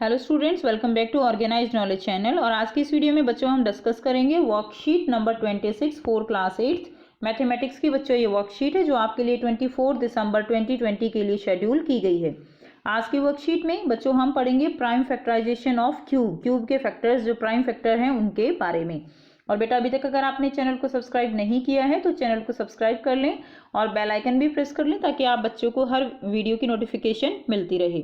Hello students, welcome back to organised knowledge channel. और आज की इस वीडियो में बच्चों हम डिस्कस करेंगे worksheet number 26 for class 8 mathematics की। बच्चों ये वर्कशीट है जो आपके लिए 24 दिसंबर 2020 के लिए शेड्यूल की गई है। आज की वर्कशीट में बच्चों हम पढ़ेंगे प्राइम फैक्टराइजेशन ऑफ क्यूब के फैक्टर्स, जो प्राइम फैक्टर हैं उनके बारे में। और बेटा अभी तक अगर आपने चैनल को सब्सक्राइब नहीं किया है तो चैनल को सब्सक्राइब कर लें और बेल आइकन भी प्रेस कर लें ताकि आप बच्चों को हर वीडियो की नोटिफिकेशन मिलती रहे।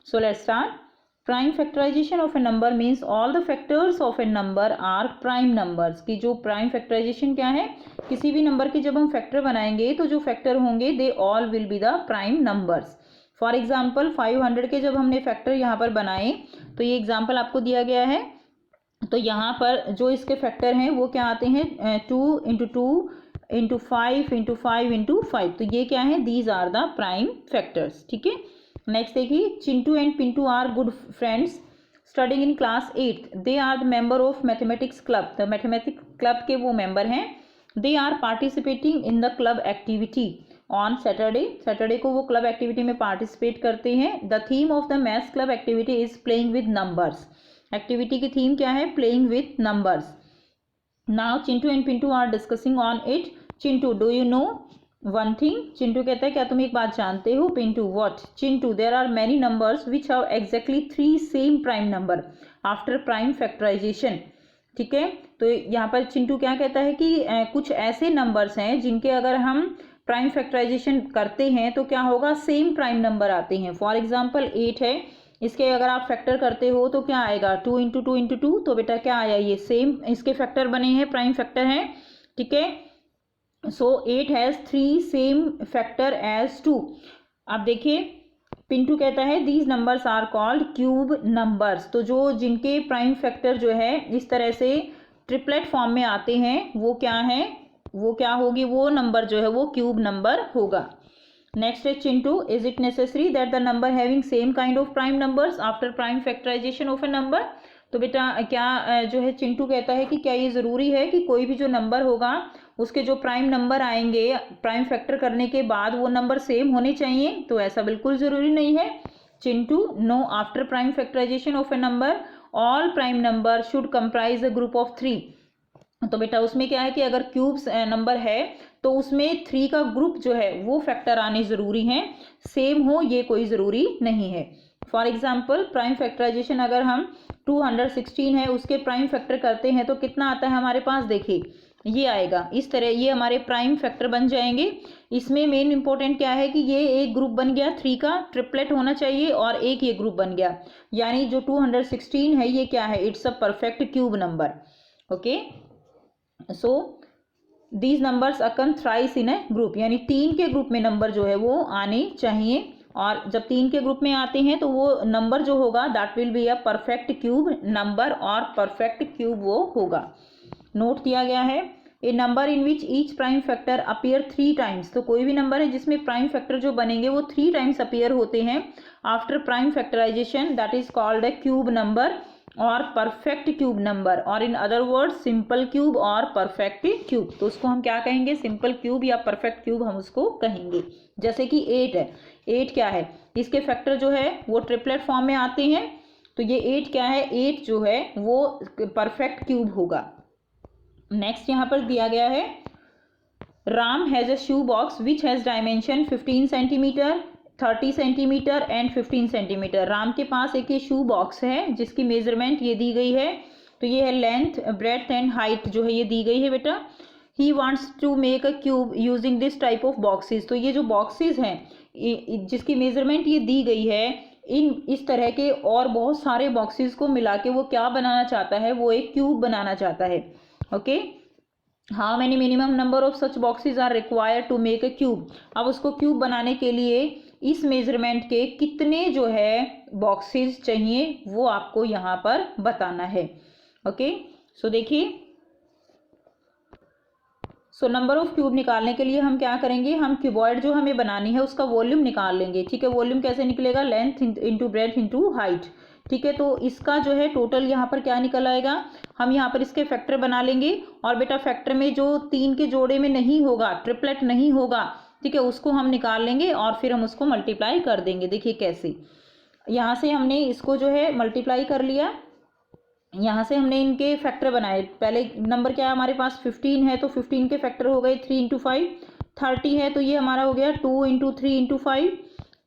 So let's start. Prime factorisation of a number means all the factors of a number are prime numbers. की जो प्राइम फैक्टराइजेशन क्या है, किसी भी नंबर के जब हम फैक्टर बनाएंगे तो जो फैक्टर होंगे they all will be the prime numbers. For example 500 के जब हमने फैक्टर यहाँ पर बनाए तो ये एग्जाम्पल आपको दिया गया है। तो यहाँ पर जो इसके फैक्टर हैं वो क्या आते हैं, 2 इंटू 2 इंटू 5 इंटू 5 इंटू 5। तो ये क्या है, these are the prime factors. ठीक है, नेक्स्ट देखिए, Chintu and Pintu are good friends studying in class 8। They are the member of mathematics club. तो मैथमेटिक्स क्लब के वो मेंबर हैं। They are participating in the club activity on Saturday को वो club activity में पार्टिसिपेट करते हैं। The theme of the maths club activity is playing with numbers. Activity की थीम क्या है, playing with numbers. Now Chintu and Pintu are discussing on it. Chintu, do you know one thing. Chintu कहता है क्या तुम एक बात जानते हो। Pintu, what. Chintu, there are many numbers which have exactly 3 same prime number after prime factorisation. ठीक है, तो यहाँ पर चिंटू क्या कहता है कि कुछ ऐसे नंबर्स हैं जिनके अगर हम प्राइम फैक्टराइजेशन करते हैं तो क्या होगा, सेम प्राइम नंबर आते हैं। फॉर एग्जाम्पल 8 है, इसके अगर आप फैक्टर करते हो तो क्या आएगा, 2 इंटू 2 इंटू 2। तो बेटा क्या आया, ये सेम इसके फैक्टर बने हैं, प्राइम फैक्टर हैं। ठीक है, so 8 has 3 same factor as 2। अब देखिए पिंटू कहता है these numbers are called cube numbers. तो जो जिनके प्राइम फैक्टर जो है इस तरह से ट्रिपलेट फॉर्म में आते हैं वो क्या है, वो क्या होगी, वो नंबर जो है वो क्यूब नंबर होगा। नेक्स्ट है Chintu, is it necessary that the number having same kind of prime numbers after prime factorisation of a number. तो बेटा क्या जो है चिंटू कहता है कि क्या ये ज़रूरी है कि कोई भी जो नंबर होगा उसके जो प्राइम नंबर आएंगे प्राइम फैक्टर करने के बाद वो नंबर सेम होने चाहिए। तो ऐसा बिल्कुल ज़रूरी नहीं है। Chintu, no, after prime factorisation of a number all prime number should comprise a group of 3। तो बेटा उसमें क्या है कि अगर क्यूब्स नंबर है तो उसमें 3 का ग्रुप जो है वो फैक्टर आने ज़रूरी हैं, सेम हो ये कोई ज़रूरी नहीं है। फॉर एग्जाम्पल प्राइम फैक्टराइजेशन अगर हम 216 है उसके प्राइम फैक्टर करते हैं तो कितना आता है हमारे पास, देखिए ये आएगा इस तरह, ये हमारे प्राइम फैक्टर बन जाएंगे। इसमें मेन इंपॉर्टेंट क्या है कि ये एक ग्रुप बन गया 3 का, ट्रिपलेट होना चाहिए, और एक ये ग्रुप बन गया, यानी जो 216 है ये क्या है, it's a perfect cube number. Okay, so these numbers अकन थ्राइस इन ए ग्रुप, यानी 3 के ग्रुप में नंबर जो है वो आने चाहिए। और जब 3 के ग्रुप में आते हैं तो वो नंबर जो होगा that will be a perfect cube number, और परफेक्ट क्यूब वो होगा। नोट दिया गया है, a number in which each prime factor appear 3 times. तो कोई भी नंबर है जिसमें प्राइम फैक्टर जो बनेंगे वो 3 टाइम्स अपीयर होते हैं after prime factorisation, that is called a cube number और परफेक्ट क्यूब नंबर, और in other words simple cube और परफेक्ट क्यूब। तो उसको हम क्या कहेंगे, सिंपल क्यूब या परफेक्ट क्यूब हम उसको कहेंगे। जैसे कि 8 है, 8 क्या है, इसके फैक्टर जो है वो ट्रिपलेट फॉर्म में आते हैं, तो ये 8 क्या है, 8 जो है वो परफेक्ट क्यूब होगा। नेक्स्ट यहाँ पर दिया गया है, Ram has a shoe box which has dimension 15 centimetre 30 centimetre and 15 centimetre. Ram के पास एक ये शू बॉक्स है जिसकी मेजरमेंट ये दी गई है, तो ये है लेंथ, ब्रेड्थ एंड हाइट जो है ये दी गई है बेटा। He wants to make a cube using this type of boxes. तो ये जो बॉक्सेस हैं जिसकी मेजरमेंट ये दी गई है, इस तरह के और बहुत सारे बॉक्सेस को मिला के वो क्या बनाना चाहता है, वो एक क्यूब बनाना चाहता है। Okay, how many minimum number of such boxes are required to make a cube. अब उसको क्यूब बनाने के लिए इस मेजरमेंट के कितने जो है बॉक्सेस चाहिए वो आपको यहाँ पर बताना है। ओके, सो देखिए, सो नंबर ऑफ क्यूब निकालने के लिए हम क्या करेंगे, हम क्यूबॉइड जो हमें बनानी है उसका वॉल्यूम निकाल लेंगे। ठीक है, वॉल्यूम कैसे निकलेगा, length into breadth into height. ठीक है, तो इसका जो है टोटल यहाँ पर क्या निकल आएगा, हम यहाँ पर इसके फैक्टर बना लेंगे। और बेटा फैक्टर में जो 3 के जोड़े में नहीं होगा, ट्रिपलेट नहीं होगा, ठीक है, उसको हम निकाल लेंगे और फिर हम उसको मल्टीप्लाई कर देंगे। देखिए कैसे, यहाँ से हमने इसको जो है मल्टीप्लाई कर लिया, यहाँ से हमने इनके फैक्टर बनाए। पहले नंबर क्या है हमारे पास 15 है, तो 15 के फैक्टर हो गए 3 × 5। 30 है तो ये हमारा हो गया 2 × 3 × 5,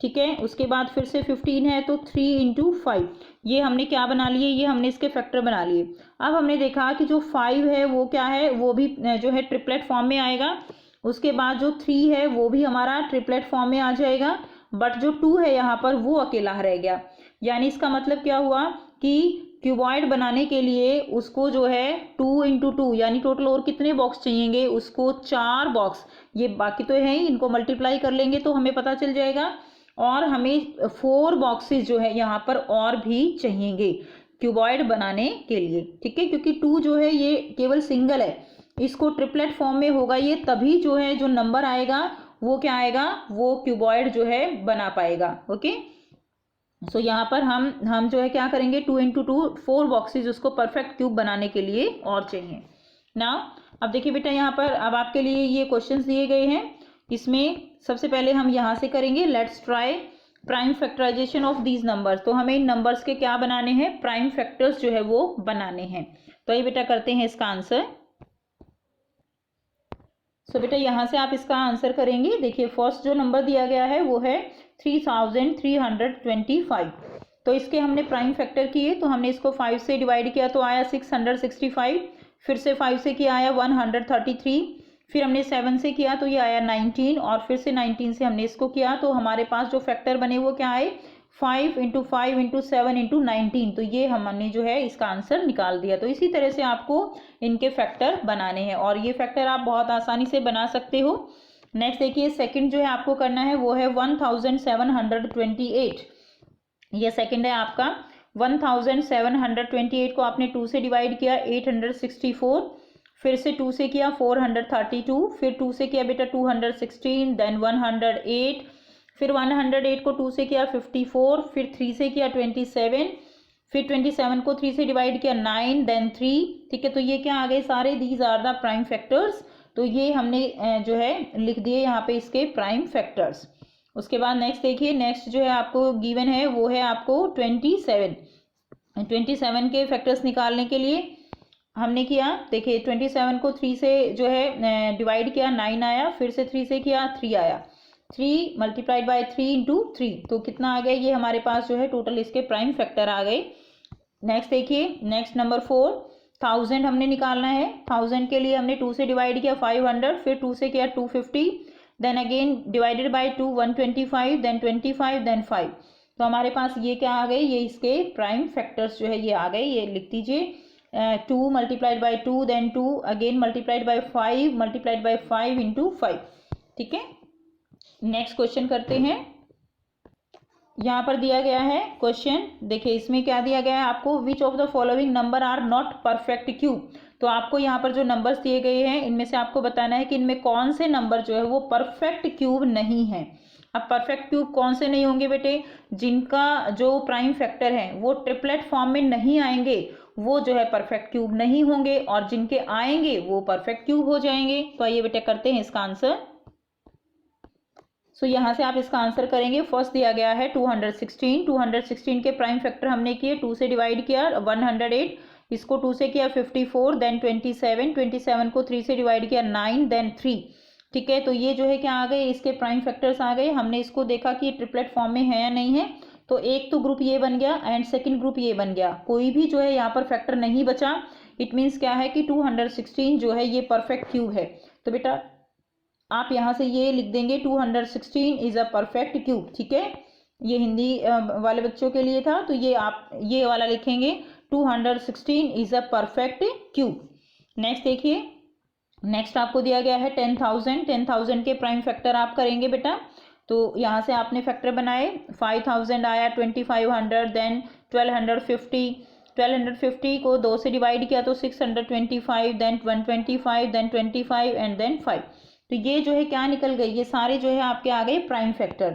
ठीक है। उसके बाद फिर से 15 है तो 3 × 5, ये हमने क्या बना लिए, ये हमने इसके फैक्टर बना लिए। अब हमने देखा कि जो 5 है वो क्या है, वो भी जो है ट्रिपलेट फॉर्म में आएगा। उसके बाद जो 3 है वो भी हमारा ट्रिपलेट फॉर्म में आ जाएगा, बट जो 2 है यहाँ पर वो अकेला रह गया। यानी इसका मतलब क्या हुआ कि क्यूबॉइड बनाने के लिए उसको जो है 2 × 2 यानी टोटल और कितने बॉक्स चाहिएंगे, उसको 4 बॉक्स, ये बाकी तो है ही, इनको मल्टीप्लाई कर लेंगे तो हमें पता चल जाएगा। और हमें 4 बॉक्सेस जो है यहाँ पर और भी चाहिएंगे क्यूबॉइड बनाने के लिए, ठीक है। क्योंकि 2 जो है ये केवल सिंगल है, इसको ट्रिपलेट फॉर्म में होगा ये, तभी जो है जो नंबर आएगा वो क्या आएगा, वो क्यूबॉइड जो है बना पाएगा। ओके, सो यहाँ पर हम जो है क्या करेंगे, 2 × 2 4 बॉक्सेस उसको परफेक्ट क्यूब बनाने के लिए और चाहिए ना। अब देखिए बेटा, यहाँ पर अब आपके लिए ये क्वेश्चंस दिए गए हैं। इसमें सबसे पहले हम यहाँ से करेंगे, let's try prime factorisation of these numbers. तो हमें इन नंबर्स के क्या बनाने हैं, प्राइम फैक्टर्स जो है वो बनाने हैं। तो ये बेटा करते हैं इसका आंसर। सो बेटा यहाँ से आप इसका आंसर करेंगे। देखिए फर्स्ट जो नंबर दिया गया है वो है 3325। तो इसके हमने प्राइम फैक्टर किए, तो हमने इसको 5 से डिवाइड किया तो आया 665, फिर से 5 से किया आया 133, फिर हमने 7 से किया तो ये आया 19, और फिर से 19 से हमने इसको किया तो हमारे पास जो फैक्टर बने वो क्या आए, 5 × 5 × 7 × 19। तो ये हमने जो है इसका आंसर निकाल दिया। तो इसी तरह से आपको इनके फैक्टर बनाने हैं, और ये फैक्टर आप बहुत आसानी से बना सकते हो। नेक्स्ट देखिए, सेकंड जो है आपको करना है वो है 1728। ये सेकंड है आपका। 1728 को आपने 2 से डिवाइड किया 864, फिर से 2 से किया 432, फिर 2 से किया बेटा 216, देन 108, फिर 108 को 2 से किया 54, फिर 3 से किया 27, फिर 27 को 3 से डिवाइड किया 9, देन 3, ठीक है। तो ये क्या आ गए सारे, these are the prime factors. तो ये हमने जो है लिख दिए यहाँ पे इसके प्राइम फैक्टर्स। उसके बाद नेक्स्ट देखिए, नेक्स्ट जो है आपको गिवन है वो है आपको 27 के फैक्टर्स निकालने के लिए हमने किया, देखिए 27 को 3 से जो है डिवाइड किया 9 आया, फिर से 3 से किया 3 आया, 3 × 3 × 3, तो कितना आ गया, ये हमारे पास जो है टोटल इसके प्राइम फैक्टर आ गए। नेक्स्ट देखिए, नेक्स्ट नंबर 4000 हमने निकालना है। 1000 के लिए हमने 2 से डिवाइड किया 500, फिर 2 से किया 250, then again divided by 2 125, then 25, then 5। तो हमारे पास ये क्या आ गए, ये इसके प्राइम फैक्टर्स जो है ये आ गए। ये लिख दीजिए 2 × 2, then 2 again multiplied by 5 multiplied by 5 × 5, ठीक है। नेक्स्ट क्वेश्चन करते हैं। यहाँ पर दिया गया है क्वेश्चन, देखिए इसमें क्या दिया गया है आपको, which of the following number are not perfect cube. तो आपको यहाँ पर जो नंबर्स दिए गए हैं इनमें से आपको बताना है कि इनमें कौन से नंबर जो है वो परफेक्ट क्यूब नहीं है। अब परफेक्ट क्यूब कौन से नहीं होंगे बेटे, जिनका जो प्राइम फैक्टर है वो ट्रिपलेट फॉर्म में नहीं आएंगे वो जो है परफेक्ट क्यूब नहीं होंगे, और जिनके आएंगे वो परफेक्ट क्यूब हो जाएंगे। तो आइए बेटे करते हैं इसका आंसर। सो यहाँ से आप इसका आंसर करेंगे। फर्स्ट दिया गया है 216 के प्राइम फैक्टर हमने किए, 2 से डिवाइड किया 108, इसको 2 से किया 54, देन 27 को 3 से डिवाइड किया 9, देन 3, ठीक है। तो ये जो है क्या आ गए, इसके प्राइम फैक्टर्स आ गए। हमने इसको देखा कि ट्रिपलेट फॉर्म में है या नहीं है, तो एक तो ग्रुप ये बन गया एंड सेकेंड ग्रुप ये बन गया, कोई भी जो है यहाँ पर फैक्टर नहीं बचा। इट मीन्स क्या है कि 216 जो है ये परफेक्ट क्यूब है। तो बेटा आप यहाँ से ये लिख देंगे 216 इज अ परफेक्ट क्यूब, ठीक है। ये हिंदी वाले बच्चों के लिए था, तो ये आप ये वाला लिखेंगे 216 is a perfect cube. Next देखिए, नेक्स्ट आपको दिया गया है 10,000 के प्राइम फैक्टर आप करेंगे बेटा। तो यहाँ से आपने फैक्टर बनाए, 5000 आया, 2500, देन 1250 को 2 से डिवाइड किया तो 625, देन 125, देन 25 एंड देन 5। तो ये जो है क्या निकल गई, ये सारे जो है आपके आ गए प्राइम फैक्टर,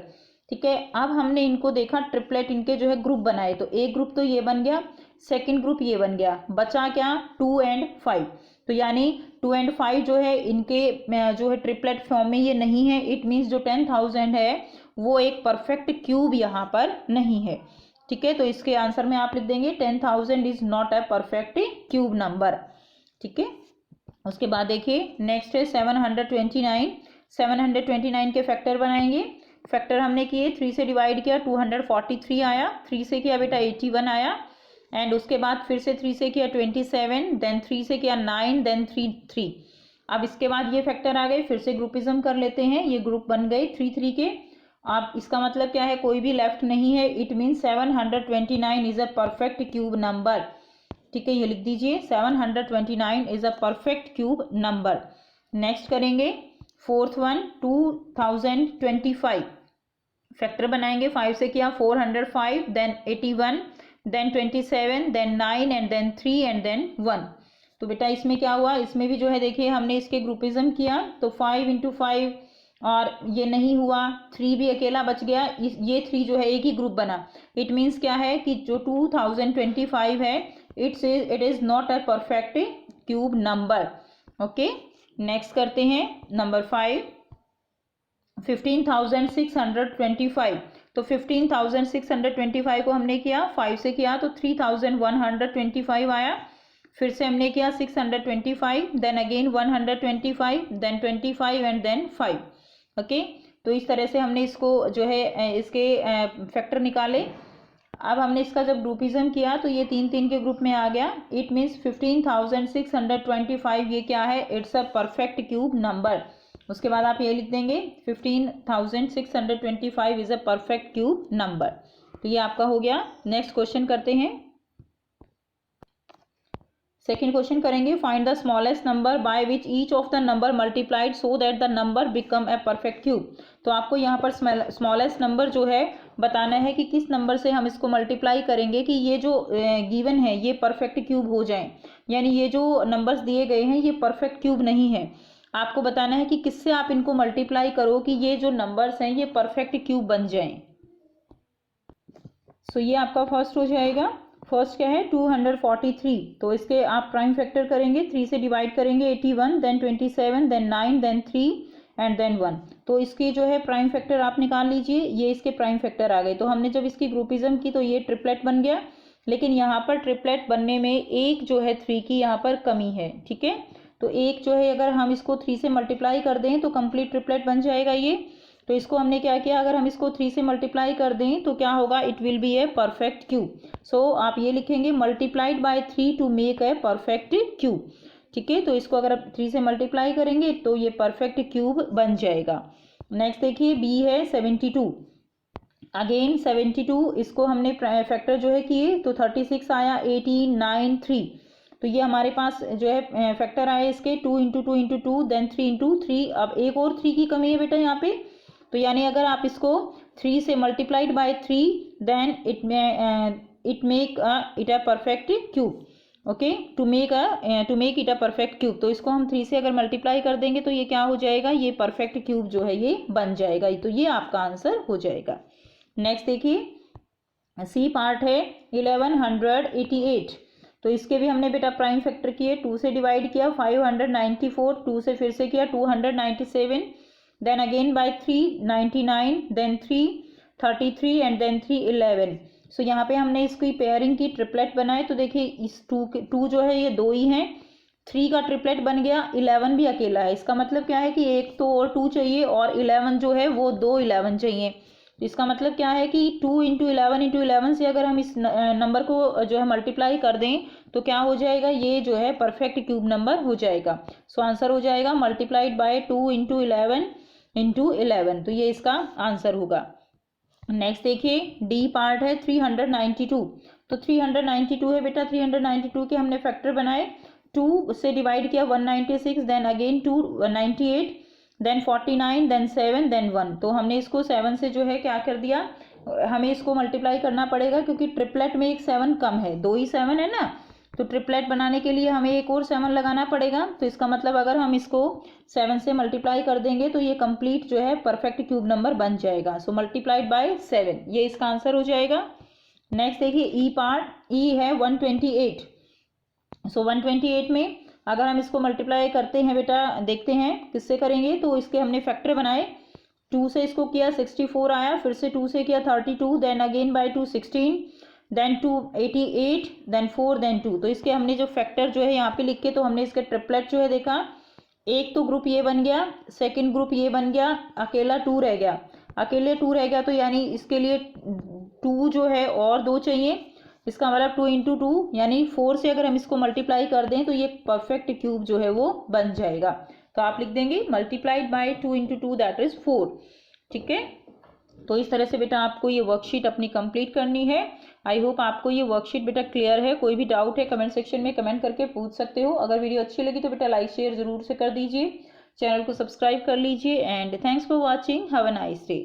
ठीक है। अब हमने इनको देखा ट्रिपलेट, इनके जो है ग्रुप बनाए, तो एक ग्रुप तो ये बन गया, सेकंड ग्रुप ये बन गया, बचा क्या 2 और 5। तो यानी 2 और 5 जो है इनके जो है ट्रिपलेट फॉर्म में ये नहीं है। इट मीन्स जो 10,000 है वो एक परफेक्ट क्यूब यहाँ पर नहीं है। ठीक है, तो इसके आंसर में आप लिख देंगे 10,000 is not a perfect cube number. ठीक है, उसके बाद देखिए नेक्स्ट है 729। 729 के फैक्टर बनाएंगे। फैक्टर हमने किए, 3 से डिवाइड किया 243 आया, 3 से किया बेटा 81 आया, एंड उसके बाद फिर से 3 से किया 27, देन 3 से किया 9, देन 3। अब इसके बाद ये फैक्टर आ गए, फिर से ग्रुपिज्म कर लेते हैं, ये ग्रुप बन गए 3 के। अब इसका मतलब क्या है, कोई भी लेफ्ट नहीं है, it mean 729 is a perfect cube number. ठीक है, ये लिख दीजिए 729 is a perfect cube number. Next करेंगे फोर्थ वन 2025। फैक्टर बनाएंगे, 5 से किया 405, then 81, then 27, then 9 and then 3 and then 1। तो बेटा इसमें क्या हुआ, इसमें भी जो है देखिए हमने इसके ग्रुपिज्म किया, तो 5 इंटू 5 और ये नहीं हुआ, 3 भी अकेला बच गया, ये 3 जो है एक ही ग्रुप बना। इट मीन्स क्या है कि जो 2025 है it is not a perfect cube number. Okay, next करते हैं नंबर 5, 15,625। तो 15,625 को हमने किया, 5 से किया तो 3,125 आया, फिर से हमने किया 625, then again 125, then 25 and then 5। Okay, तो इस तरह से हमने इसको जो है इसके फैक्टर निकाले। अब हमने इसका जब ग्रुपिज्म किया तो ये 3 के ग्रुप में आ गया, इट मीन्स 15,625 ये क्या है, it's a perfect cube number. उसके बाद आप ये लिख देंगे 15,625 is a perfect cube number. तो ये आपका हो गया। नेक्स्ट क्वेश्चन करते हैं, सेकेंड क्वेश्चन करेंगे, find the smallest number by which each of the number multiplied so that the number become a perfect cube. तो आपको यहाँ पर स्मॉलेस्ट नंबर जो है बताना है कि किस नंबर से हम इसको मल्टीप्लाई करेंगे कि ये जो गिवन है ये परफेक्ट क्यूब हो जाए, यानी ये जो नंबर्स दिए गए हैं ये परफेक्ट क्यूब नहीं है। आपको बताना है कि किससे आप इनको मल्टीप्लाई करो कि ये जो नंबर्स हैं ये परफेक्ट क्यूब बन जाएं। सो ये आपका फर्स्ट हो जाएगा। फर्स्ट क्या है 243, तो इसके आप प्राइम फैक्टर करेंगे, 3 से डिवाइड करेंगे 81, then 27, then 9, then 3 and then 1। तो इसकी जो है प्राइम फैक्टर आप निकाल लीजिए, ये इसके प्राइम फैक्टर आ गए। तो हमने जब इसकी ग्रुपिज्म की तो ये ट्रिपलेट बन गया, लेकिन यहाँ पर ट्रिपलेट बनने में एक जो है 3 की यहाँ पर कमी है। ठीक है, तो एक जो है अगर हम इसको 3 से मल्टीप्लाई कर दें तो कंप्लीट ट्रिपलेट बन जाएगा ये। तो इसको हमने क्या किया, अगर हम इसको 3 से मल्टीप्लाई कर दें तो क्या होगा, it will be a perfect cube. So आप ये लिखेंगे multiplied by 3 to make a perfect cube. ठीक है, तो इसको अगर आप 3 से मल्टीप्लाई करेंगे तो ये परफेक्ट क्यूब बन जाएगा। नेक्स्ट देखिए बी है 72। अगेन 72, इसको हमने फैक्टर जो है किए तो 36 आया, 18, 9, 3। तो ये हमारे पास जो है फैक्टर आए इसके 2 इंटू 2 इंटू 2, देन 3 इंटू 3। अब एक और 3 की कमी है बेटा यहाँ पे, तो यानी अगर आप इसको 3 से multiplied by 3 then it make it a perfect cube. Okay, to make it a perfect cube. तो इसको हम 3 से अगर मल्टीप्लाई कर देंगे तो ये क्या हो जाएगा, ये परफेक्ट क्यूब जो है ये बन जाएगा। तो ये आपका आंसर हो जाएगा। नेक्स्ट देखिए सी पार्ट है 1188। तो इसके भी हमने बेटा प्राइम फैक्टर किए, 2 से डिवाइड किया 594, 2 से फिर से किया 297, then again by 399, then 333 and then 311। So यहाँ पे हमने इसकी पेयरिंग की, ट्रिपलेट बनाए। तो देखिए इस 2 जो है ये 2 ही हैं, 3 का ट्रिपलेट बन गया, 11 भी अकेला है। इसका मतलब क्या है कि एक तो और 2 चाहिए और 11 जो है वो 2 11 चाहिए। इसका मतलब क्या है कि 2 इंटू 11 से अगर हम इस नंबर को जो है मल्टीप्लाई कर दें तो क्या हो जाएगा, ये जो है परफेक्ट क्यूब नंबर हो जाएगा। सो आंसर हो जाएगा मल्टीप्लाइड बाय 2 इंटू 11 तो ये इसका आंसर होगा। नेक्स्ट देखिए डी पार्ट है 392। तो 392 है बेटा, 392 के हमने फैक्टर बनाए, 2 से डिवाइड किया 196, then again 298, then 49, then 7, then 1। तो हमने इसको 7 से जो है क्या कर दिया, हमें इसको मल्टीप्लाई करना पड़ेगा क्योंकि ट्रिपलेट में एक 7 कम है, 2 ही 7 है ना। तो ट्रिपलेट बनाने के लिए हमें एक और 7 लगाना पड़ेगा। तो इसका मतलब अगर हम इसको 7 से मल्टीप्लाई कर देंगे तो ये कंप्लीट जो है परफेक्ट क्यूब नंबर बन जाएगा। सो मल्टीप्लाइड बाय 7, ये इसका आंसर हो जाएगा। नेक्स्ट देखिए ई पार्ट, ई है 128। सो 128 में अगर हम इसको मल्टीप्लाई करते हैं बेटा, देखते हैं किससे करेंगे। तो इसके हमने फैक्टर बनाए, 2 से इसको किया 64 आया, फिर से 2 से किया 32, then again by 2 16, then 2 88, then 4, then 2। तो इसके हमने जो फैक्टर जो है यहाँ पे लिख के, तो हमने इसका ट्रिपलेट जो है देखा, एक तो ग्रुप ये बन गया, सेकंड ग्रुप ये बन गया, अकेला 2 रह गया, अकेले 2 रह गया, तो यानी इसके लिए 2 जो है और 2 चाहिए, इसका मतलब 2 इंटू 2 यानी 4 से अगर हम इसको मल्टीप्लाई कर दें तो ये परफेक्ट क्यूब जो है वो बन जाएगा। तो आप लिख देंगे multiplied by 2 into 2 that is 4। ठीक है, तो इस तरह से बेटा आपको ये वर्कशीट अपनी कंप्लीट करनी है। आई होप आपको ये वर्कशीट बेटा क्लियर है। कोई भी डाउट है कमेंट सेक्शन में कमेंट करके पूछ सकते हो। अगर वीडियो अच्छी लगी तो बेटा लाइक शेयर जरूर से कर दीजिए, चैनल को सब्सक्राइब कर लीजिए, and thanks for watching, have a nice day.